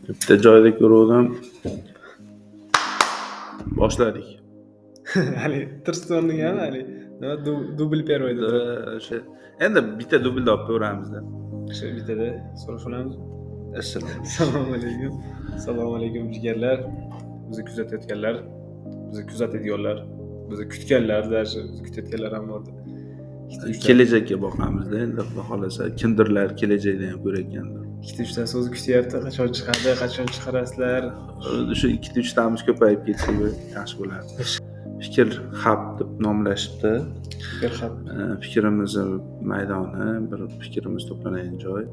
Bitta joyda ko'ruvdim. Boshladik. Hali Tirstonni ham hali nima dubl первый deb O'sha endi bitta dublda olib ko'ramizda. shu bitada so'rashib olamiz. Assalomu alaykum. Assalomu alaykum jigarlar. Bizni kuzatayotganlar, bizni kuzatadiganlar, bizni kutganlar, даже kutayotganlar ham bor. Kelajakka boqamizda endi xudo xolasa kimdirlar kelajakda ham ko'rayotgandir. Ikkita uchtasi o'zi kutyapti, qachon chiqadi, qachon chiqarasizlar. Shu ikkita uchtamiz ko'payib ketsa yaxshi bo'lardi. Fikr hub deb nomlashibdi. Fikr hub. Fikrimizni maydoni, bir fikrimiz to'planadigan joy.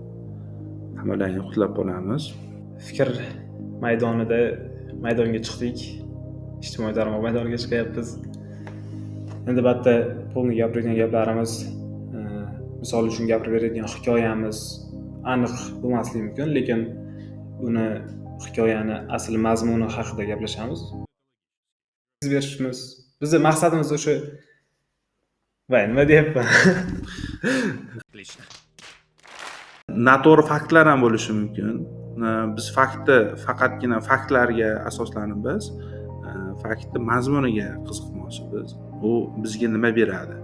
Hammalarni qutlab qolamiz. Fikr maydonida maydonga chiqdik. Ijtimoiy tarmoq maydoniga chiqyapmiz. Endi bitta pulni gapirgan gaplarimiz, misol uchun gapirib beradigan hikoyamiz aniq bo'lmasligi mumkin, lekin uni hikoyani asl mazmuni haqida gaplashamiz. Bizning maqsadimiz o'sha nima deyapman? Noto'g'ri faktlar ham bo'lishi mumkin. Biz faqatgina faktlarga asoslanibmiz. Faktni mazmuniga qiziqmoqchimiz. U bizga nima beradi?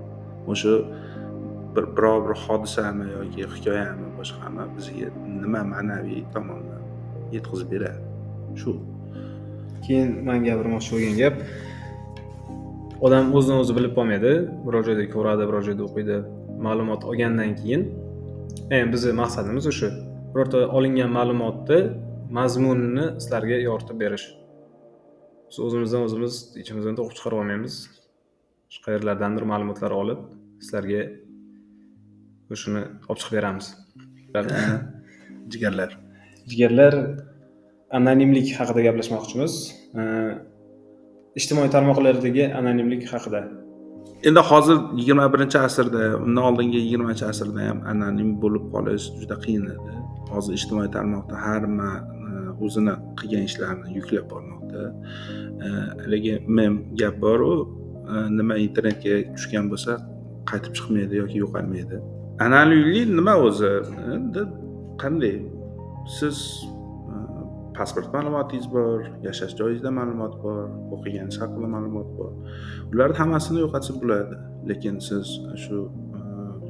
O'sha biror bir hodisami yoki hikoyami boshqami bizga nima ma'naviy tomondan yetkazib beradi? Shu. Keyin men gapirmoqchi bo'lgan gap, odam o'zini o'zi bilib qolmaydi. Biror joyda ko'radi, biror joyda o'qiydi. Ma'lumot olgandan keyin, bizning maqsadimiz o'sha. Birorta olingan ma'lumotni mazmunini sizlarga yoritib berish. Biz o'zimizdan o'zimiz ichimizdan to'qib chiqarib olmaymiz. Shu qayerlardandir ma'lumotlar olib, sizlarga o'shuni olib chiqib beramiz. Jigarlar anonimlik haqida gaplashmoqchimiz. Ijtimoiy tarmoqlardagi anonimlik haqida. Endi hozir 21-asrda, undan oldingi 20-asrda ham anonim bo'lib qolish juda qiyin edi. Hozir ijtimoiy tarmoqda hamma o'zini qilgan ishlarini yuklab bormoqda. Haligi mem gap bor-ku, nima internetga tushgan bo'lsa qaytib chiqmaydi yoki yo'qolmaydi. Anonimlik nima o'zi? Endi qanday? Siz pasport ma'lumotingiz bor, yashash joyingizda ma'lumot bor, o'qiganingiz haqida ma'lumot bor. Ularni hammasini yo'qotsa bo'ladi. Lekin siz shu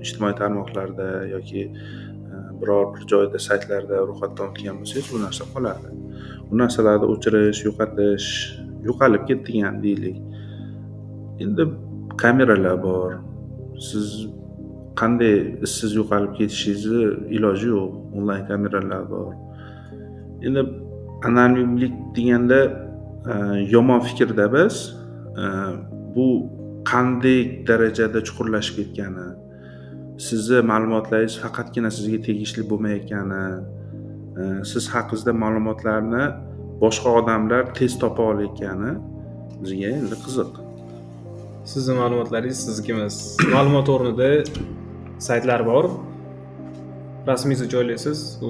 ijtimoiy tarmoqlarda yoki biror bir joyda saytlarda ro'yxatdan o'tgan bo'lsangiz, bu narsa qoladi. Bu narsalarni o'chirish, yo'qotish, yo'qolib ketdi ham deylik. Endi kameralar bor. Siz qanday siz yo'qolib ketishingizni iloji yo'q. Onlayn kameralar bor. Endi anonimlik deganda yomon fikrda biz bu qanday darajada chuqurlashib ketgani, sizni ma'lumotlaringiz faqatgina sizga tegishli bo'lmayotgani, siz haqingizda ma'lumotlarni boshqa odamlar tez topa olayotgani bizga endi qiziq. Sizning ma'lumotlaringiz sizniki emas. Ma'lumot o'rnida saytlar bor. Rasmingizni joylaysiz, u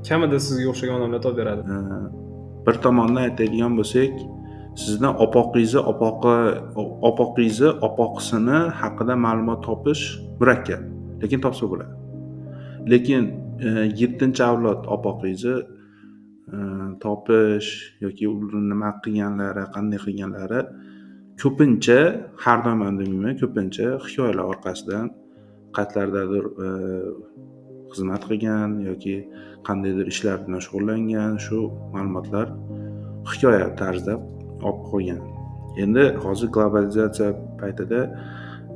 kamida sizga o'xshagan odamlar topib beradi. Bir tomondan aytadigan bo'lsak, sizdan opoqisini haqida ma'lumot topish murakkab, lekin topsa bo'ladi. Lekin 7-avlod opoqingizni topish yoki ularni nima qilganlari, qanday qilganlari ko'pincha, har doim demayman, ko'pincha hikoyalar orqasidan qayerlardadir xizmat qilgan yoki qandaydir ishlar bilan shug'ullangan shu ma'lumotlar hikoya tarzida olib qo'ygan. Endi hozir globalizatsiya paytida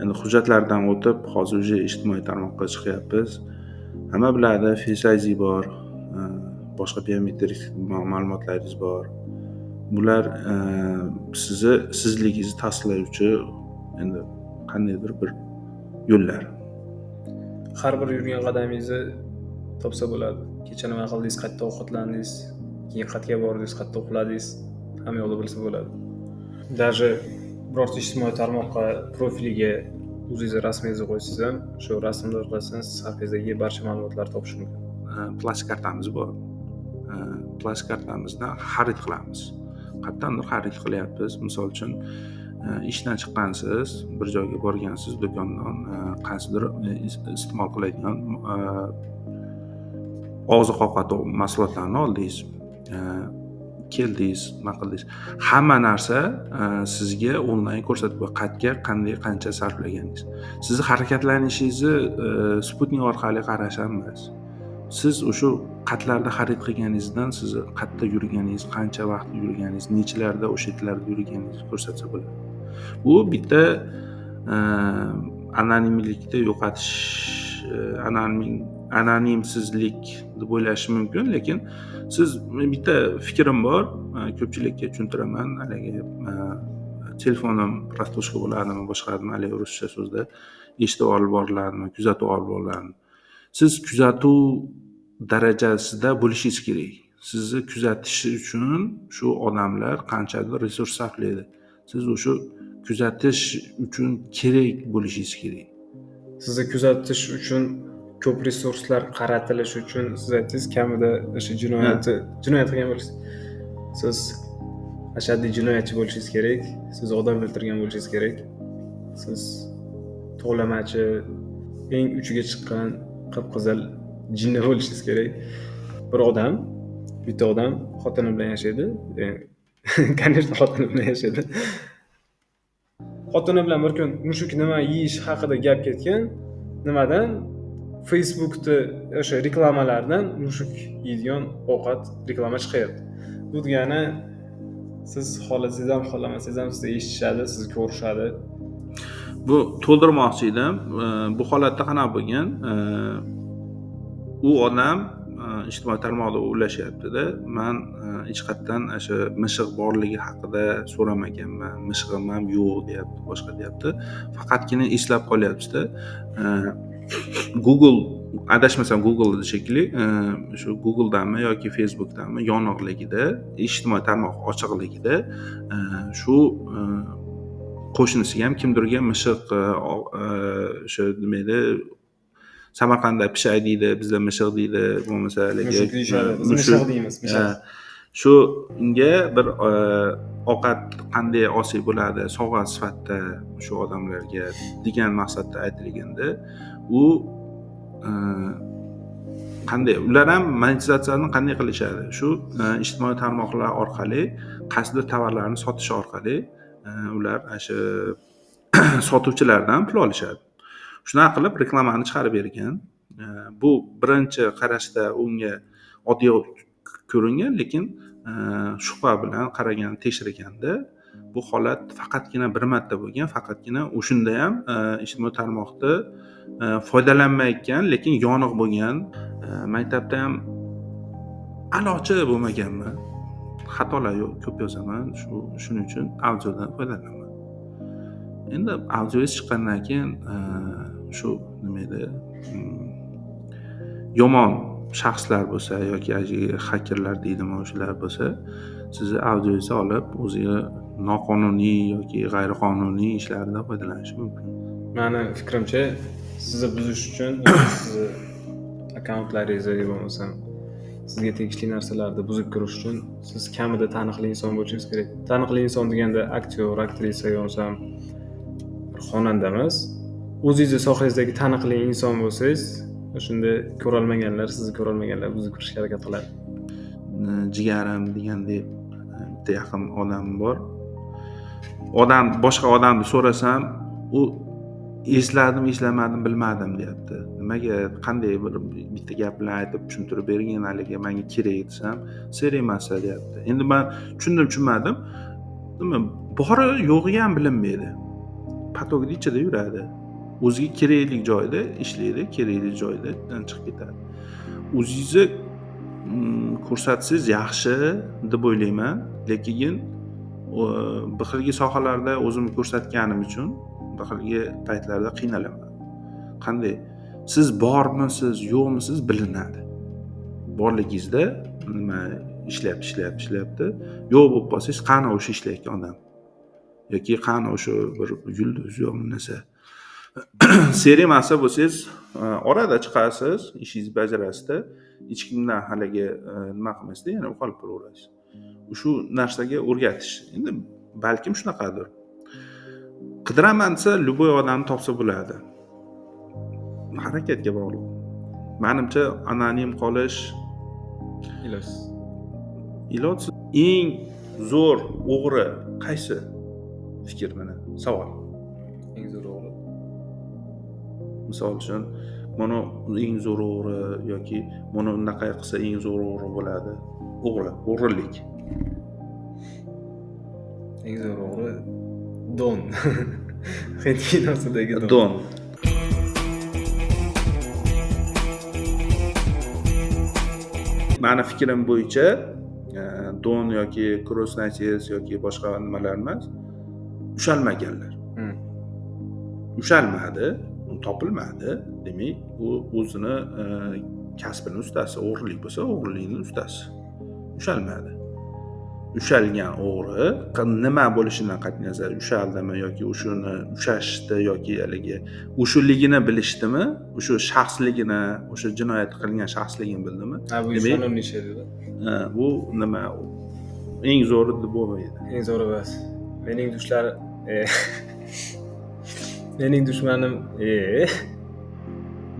endi hujjatlardan o'tib, hozir uje ijtimoiy tarmoqqa chiqyapmiz. Hamma biladi, Face ID bor, boshqa biometrik ma'lumotlaringiz bor. Bular sizligingizni tasdiqlovchi endi qandaydir bir yo'llar. Har bir yurgan qadamingizni topsa bo'ladi. Kecha nima qildingiz, qayerda ovqatlandingiz, keyin qayerga bordingiz, qayerda uxladingiz, hamma yo'lda bilsa bo'ladi. Даже birorta ijtimoiy tarmoqqa profiliga o'zingiz rasmingizni qo'ysangiz ham, shu rasmni orqasidan sahifadagi barcha ma'lumotlarni topish mumkin. Plastik kartamiz bor. Plastik kartamizdan xarid qilamiz. Qayerdandir xarid qilyapmiz. Misol uchun ishdan chiqqansiz, bir joyga borgansiz, do'kondan qaysidir iste'mol qiladigan oziq ovqat mahsulotlarini oldingiz, keldingiz, nima qildingiz, hamma narsa sizga onlayn ko'rsatib qo'yadi, qayerga qancha sarflaganingiz. Sizni harakatlanishingizni Sputnik orqali qarash ham emas. Siz o'sha qatlarda xarid qilganingizdan sizni qayerda yurganingiz, qancha vaqt yurganingiz, nechalarda o'sha yerlarda yurganingizni ko'rsatsa bo'ladi. Bu bitta anonimlikni yo'qotish, anonimsizlik deb o'ylash mumkin, lekin siz bitta fikrim bor, ko'pchilikka tushuntiraman. Haligi telefonim prostoshka bo'ladimi, boshqadimi, haligi ruscha so'zda eshitib olib boriladimi, kuzatib olib boriladimi. Siz kuzatuv darajasida bo'lishingiz kerak. Sizni kuzatish uchun shu odamlar qanchadir resurs sarflaydi. Siz o'sha kuzatish uchun kerak bo'lishingiz kerak. Sizni kuzatish uchun ko'p resurslar qaratilishi uchun siz aytdingiz, kamida o'sha jinoyat qilgan bo'lasiz. Siz ashaddiy jinoyatchi bo'lishingiz kerak. Siz odam o'ldirgan bo'lishingiz kerak. Siz tovlamachi, eng uchiga chiqqan qip-qizil jinni bo'lishingiz kerak. Bitta odam xotini bilan yashaydi. Конечно, xotini bilan yashaydi. Xotini bilan bir kun mushuk nima yeyish haqida gap ketgan. Nimadan? Facebookda o'sha reklamalardan mushuk yeydigan ovqat reklama chiqyapti. Bu degani siz xohlasangiz ham, xohlamasangiz ham sizni eshitishadi, sizni ko'rishadi. Bu to'ldirmoqchi edim. Bu holatda qanaqa bo'lgan? U odam ijtimoiy tarmoqda ulashyapti-da. Men hech qatdan o'sha mishiq borligi haqida so'ramaganman. Mishig'im ham yo'q deyapti, boshqa deyapti. Faqatgina eslab qolyapti-da. Google, adashmasam Google shekilli, shu Google'danmi yoki Facebook'danmi yoniqligida, ijtimoiy tarmoq ochiqligida shu qo'shnisiga ham kimdirga mishiq o'sha nima edi, Samarqandda pishay deydi, bizda mishiq deydi, bo'lmasa Mushuk deyishadi. Biz mishiq deymiz. Shu unga bir ovqat qanday olsak bo'ladi, sovg'a sifatida shu odamlarga degan maqsadda aytilganda, u qanday ular ham monetizatsiyani qanday qilishadi? Shu ijtimoiy tarmoqlar orqali qasdi tovarlarni sotish orqali ular shu sotuvchilardan pul olishadi. Shunaqa qilib reklamani chiqarib bergan. Bu birinchi qarashda unga oddiy ko'ringan, lekin shubha bilan qaragan, tekshirganda bu holat faqatgina bir marta bo'lgan, faqatgina o'shunda ham ijtimoiy tarmoqda foydalanmayotgan, lekin yoniq bo'lgan. Maktabda ham alochi bo'lmaganman. Xatolar ko'p yozaman, shuning uchun audiodan foydalanaman. Endi audio chiqqandan keyin shu nima edi, yomon shaxslar bo'lsa yoki hakerlar deydimi, o'shalar bo'lsa, sizni audioingizni olib o'ziga noqonuniy yoki g'ayriqonuniy ishlardan foydalanishi mumkin. Meni fikrimcha, sizni buzish uchun sizni akkauntlaringizni bo'lmasa sizga tegishli narsalarni buzib kirish uchun siz kamida taniqli inson bo'lishingiz kerak. Taniqli inson deganda aktyor, aktrisa yoki xonanda emas. O'zingiz sohangizdagi taniqli inson bo'lsangiz, shunda ko'rolmaganlar, sizni ko'rolmaganlar buzib kirishga harakat qiladi. Jigarim degandek bitta yaqin odam bor. Boshqa odamni so'rasam, u esladim, eslamadim, bilmadim deyapti. Nimaga, qanday bitta gap bilan aytib tushuntirib bergin, haliga menga kerak desam, kerak emas deyapti. Endi men tushunmadim. Nima, bori yo'g'i ham bilinmaydi. Patogni ichida yuradi. O'ziga kerakli joyda ishlaydi, kerakli joydan chiqib ketadi. O'zingizni ko'rsatsangiz yaxshi deb o'ylayman, lekin bir xilgi sohalarda o'zimni ko'rsatganim uchun bir xilgi paytlarda qiynalaman. Qanday? Siz bormisiz, yo'qmisiz bilinadi. Borligingizda nima ishlayapti. Yo'q bo'lib qolsangiz, qani o'sha ishlayotgan odam? Yoki qani o'sha bir yulduz yo'q narsa? Seriya masa bo'lsangiz, orada chiqasiz, ishingizni bajarasizda, hech kimdan haligi nima qilmasda, yana qolib turaverasiz. Shu narsaga o'rgatish. Endi balkim shunaqadir. Qidiraman desa, любой odamni topsa bo'ladi. Harakatga bog'liq. Menimcha anonim qolish ilojsiz. Eng zo'r o'g'ri qaysi? Fikr mana savol. Eng zo'r o'g'ri. Misol uchun mana eng zo'r o'g'ri yoki mana unaqa qilsa eng zo'r o'g'ri bo'ladi. O'g'rilik. Eng zo'r o'g'ri Don. Hind kinosidagi Don. Mani fikrim bo'yicha Don yoki Krosnaches yoki boshqa nimalar emas, ushalmaganlar. Ushalmadi, topilmadi. Demak, u o'zini kasbini ustasi, o'g'rilik bo'lsa, o'g'rilikning ustasi. Ushalmadi. Ushalgan o'g'ri nima bo'lishidan qat'iy nazar ushaldimi yoki o'shuni ushashdi yoki haligi o'shuligini bilishdimi, o'sha shaxsligini, o'sha jinoyat qilgan shaxsligini bildimi? Bu qonun ishi edi. Bu nima eng zo'ri deb bo'lmaydi. Eng zo'ri emas.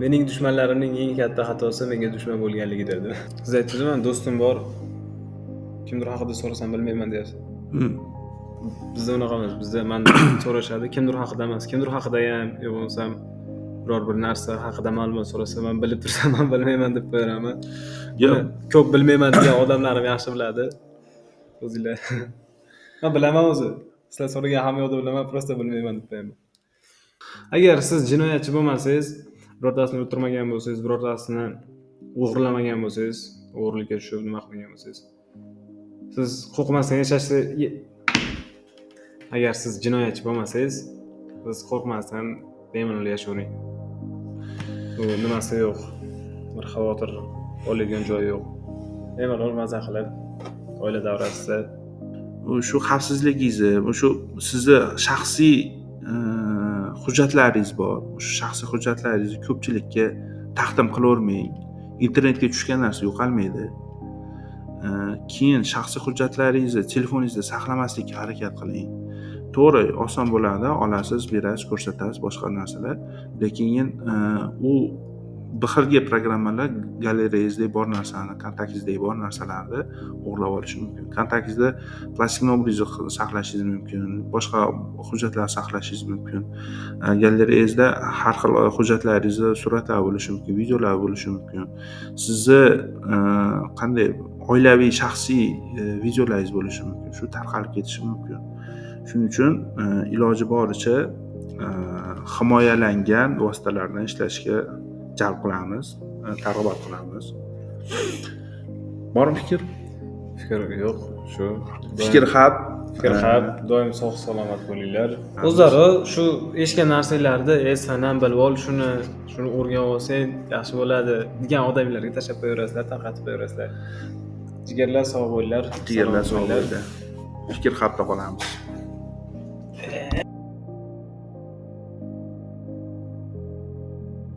Mening dushmanlarimning eng katta xatosi menga dushman bo'lganligidir. Siz aytdingiz, men do'stim bor. Kimdir haqida so'rasam bilmayman deyapsiz. Bizda unaqa emas. Bizda men so'rashadi, kimdir haqida emas. Kimdir haqida ham bo'lsam biror bir narsa haqida ma'lumot so'rasa, men bilib tursam ham bilmayman deb qo'yaraman. Ko'p bilmayman degan odamlarim yaxshi biladi. O'zinglar. Men bilaman o'zi. Sizlar so'ragan hamma yo'lda bilaman, prosta bilmayman deb qo'yaman. Agar siz jinoyatchi bo'lmasangiz, birortasini o'ldirmagan bo'lsangiz, birortasini o'g'irlamagan bo'lsangiz, o'g'irlikka tushib nima qilmagan bo'lsangiz, siz qo'rqmasdan yashashni agar siz jinoyatchi bo'lmasangiz, siz qo'rqmasdan bemalol yashayvering. Bu nimasi yo'q. Bir xavotir oladigan joyi yo'q. Bemalol maza qilib oila davrasida shu xavfsizligingizni, shu sizni shaxsiy hujjatlaringiz bor. O'sha shaxsiy hujjatlaringizni ko'pchilikka taqdim qilavermang. Internetga tushgan narsa yo'qolmaydi. Keyin shaxsiy hujjatlaringizni telefoningizda saqlamaslikka harakat qiling. To'g'ri, oson bo'ladi, olasiz, berasiz, ko'rsatasiz, boshqa narsalar. Lekin u bir xilga programmalar galereyangizda bor narsani, kontaktingizda bor narsalarni o'g'irlab olishi mumkin. Kontaktingizda plastik nomingizni saqlashingiz mumkin, boshqa hujjatlar saqlashingiz mumkin. Galereyangizda har xil hujjatlaringizni suratlar bo'lishi mumkin, videolar bo'lishi mumkin. Sizni qanday oilaviy shaxsiy videolaringiz bo'lishi mumkin. Shu tarqalib ketishi mumkin. Shuning uchun iloji boricha himoyalangan vositalardan ishlashga jalb qilamiz, targ'ibot qilamiz. Bormi fikr? Fikr yo'q, shu. Fikr haq, doim sog' salomat bo'linglar. O'zlari shu eshitgan narsalarni sanam bilib ol, shuni o'rganib olsang yaxshi bo'ladi degan odamlarga tashlab qo'yaverasizlar, tarqatib qo'yaverasizlar. Jigarlar sog' bo'linglar. Jigarlar sog' bo'linglar. Fikr haqda qolamiz.